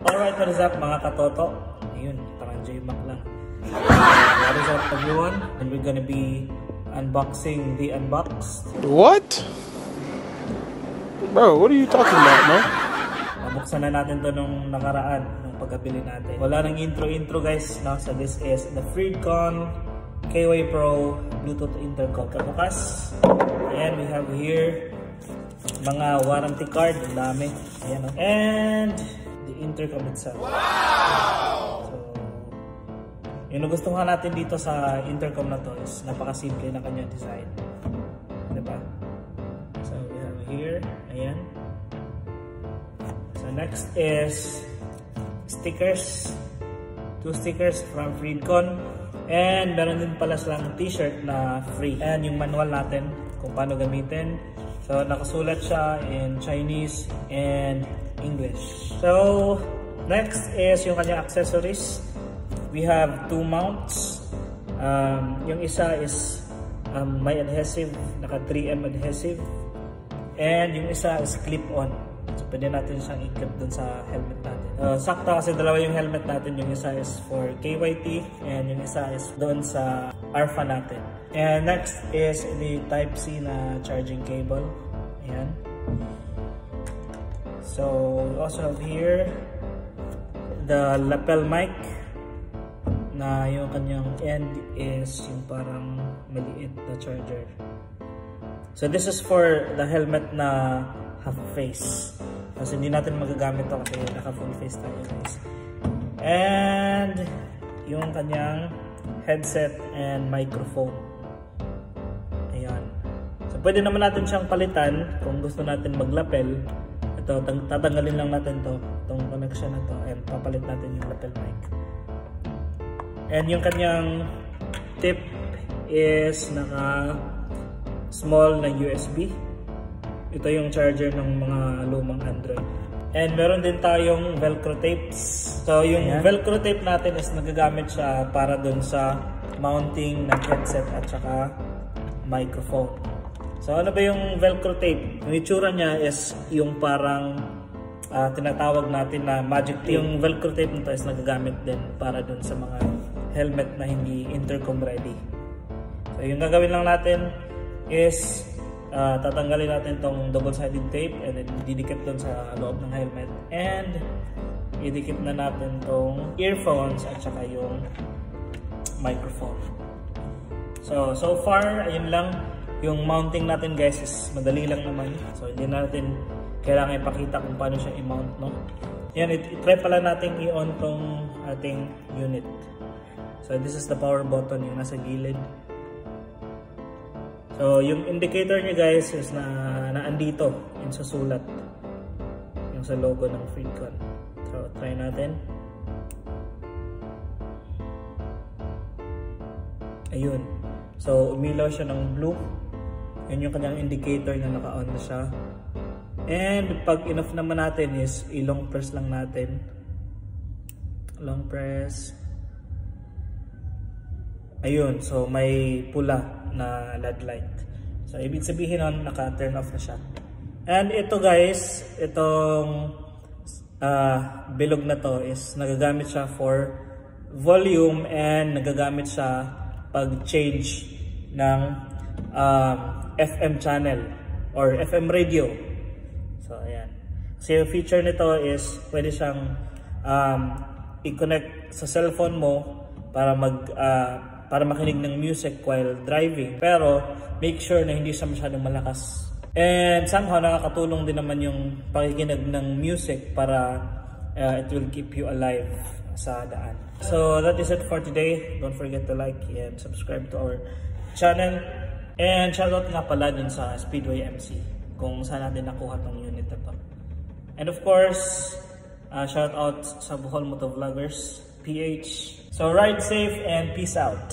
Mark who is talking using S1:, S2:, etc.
S1: Alright, what is up mga katoto? Ayun, parang J-Mac lang. What is up everyone? And we're gonna be unboxing the unboxed.
S2: What? Bro, what are you talking about, no?
S1: Nabuksan na natin to nung nakaraan, nung pagkabili natin. Wala nang intro guys, no? So this is the Freedcon KY Pro Bluetooth intercom. Kabukas. And we have here mga warranty card, ang dami. Ayan, no? And the intercom itself. Wow! So, yung nagustuhan natin dito sa intercom na to is napakasimple na kanyang design. Diba? So we have here, ayan. So next is stickers. 2 stickers from Freedcon. And meron din pala silang t-shirt na free. And yung manual natin kung paano gamitin. So nakasulat siya in Chinese and English. So next is yung kanyang accessories. We have 2 mounts. Yung isa is may adhesive, naka 3M adhesive. And yung isa is clip-on. So pwede natin siyang i-clip dun sa helmet natin. Sakto kasi dalawa yung helmet natin. Yung isa is for KYT and yung isa is doon sa ARFA natin. And next is the Type-C na charging cable. Ayan. So we also have here the lapel mic na yung kanyang end is yung parang maliit na charger. So this is for the helmet na half face. Kasi hindi natin magagamit ito kasi naka full face tayo guys. And yung kanyang headset and microphone. Ayan. So pwede naman natin siyang palitan kung gusto natin maglapel. Ito, tatanggalin lang natin to, itong connection na to, and papalit natin yung lapel mic. And yung kanyang tip is naka small na USB. Ito yung charger ng mga lumang Android. And meron din tayong velcro tapes. So yung velcro tape natin is nagagamit siya para dun sa mounting ng headset at saka microphone. So ano ba yung velcro tape? Yung itsura niya is yung parang tinatawag natin na magic tape. Yung velcro tape nito is nagagamit din para dun sa mga helmet na hindi intercom ready. So yung gagawin lang natin is tatanggalin natin tong double-sided tape and then didikit dun sa loob ng helmet. And idikit na natin tong earphones at saka yung microphone. So far, ayun lang. Yung mounting natin guys is madali lang naman. So hindi natin kailangan ipakita kung paano siya i-mount, no? Yan, i-try pala natin i-on tong ating unit. So this is the power button, yung nasa gilid. So yung indicator niya guys is naandito, yung sa sulat. Yung sa logo ng Freedcon. So try natin. Ayun. So umilaw siya ng blue. Yan yung kanyang indicator na naka-on na siya. And pag enough naman natin is i-long press lang natin. Long press. Ayun, so may pula na LED light. So ibig sabihin nun, naka-turn off na siya. And ito guys, itong bilog na to is nagagamit siya for volume and nagagamit siya pag-change ng FM channel or FM radio. So ayan. So yung feature nito is pwede siyang i-connect sa cellphone mo para makinig ng music while driving. Pero make sure na hindi siya masyadong malakas. And somehow nakakatulong din naman yung pakikinig ng music para it will keep you alive sa daan. So that is it for today. Don't forget to like and subscribe to our channel. And shoutout nga pala dun sa Speedway MC kung saan natin nakuha tong unit na to. And of course, shoutout sa Bohol Motovloggers PH. So ride safe and peace out.